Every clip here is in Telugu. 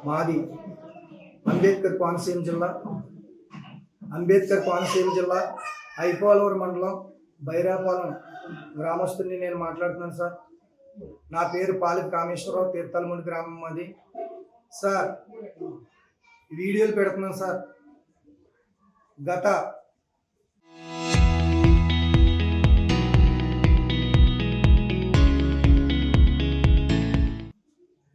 మాది అంబేద్కర్ కోనసీమ జిల్లా ఐపోలవరం మండలం బైరాపాలెం గ్రామస్తుని నేను మాట్లాడుతున్నాను సార్. నా పేరు పాలిక కామేశ్వరరావు, తీర్థాలముడి గ్రామం మాది. సార్, వీడియోలు పెడుతున్నాను సార్. గత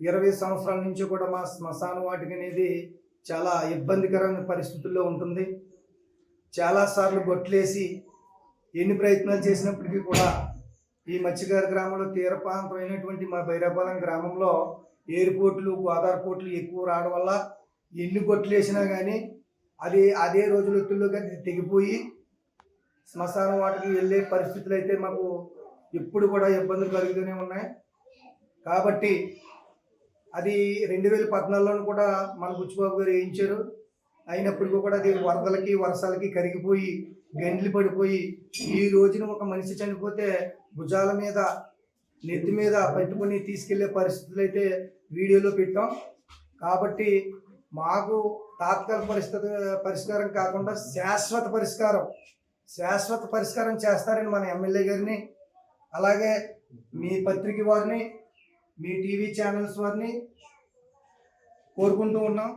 20 సంవత్సరాల నుంచి కూడా మా శ్మశాన వాటిక అనేది చాలా ఇబ్బందికరమైన పరిస్థితుల్లో ఉంటుంది. చాలాసార్లు గొట్లేసి ఎన్ని ప్రయత్నాలు చేసినప్పటికీ కూడా ఈ మత్స్యకార గ్రామంలో తీర ప్రాంతమైనటువంటి మా బైరాపాలెం గ్రామంలో ఎయిర్పోర్ట్లు, గోదావరి పోర్ట్లు ఎక్కువ రావడం వల్ల ఎన్ని గొట్లేసినా కానీ అదే రోజులొత్తుల్లో కానీ తెగిపోయి శ్మశాన వాటికి వెళ్ళే పరిస్థితులు అయితే మాకు ఎప్పుడు కూడా ఇబ్బందులు కలుగుతూనే ఉన్నాయి. కాబట్టి అది 2014లో కూడా మన బుచ్చిబాబు గారు వేయించారు. అయినప్పటికీ కూడా అది వరదలకి వర్షాలకి కరిగిపోయి గండ్లు పడిపోయి ఈ రోజున ఒక మనిషి చనిపోతే భుజాల మీద నెత్తి మీద పెట్టుకుని తీసుకెళ్లే పరిస్థితులు అయితే వీడియోలో పెట్టాం. కాబట్టి మాకు తాత్కాలిక పరిష్కారం కాకుండా శాశ్వత పరిష్కారం చేస్తారని మన ఎమ్మెల్యే గారిని, అలాగే మీ పత్రిక వారిని, మీ టీవీ ఛానల్స్ వారిని కోరుకుంటూ ఉన్నాం.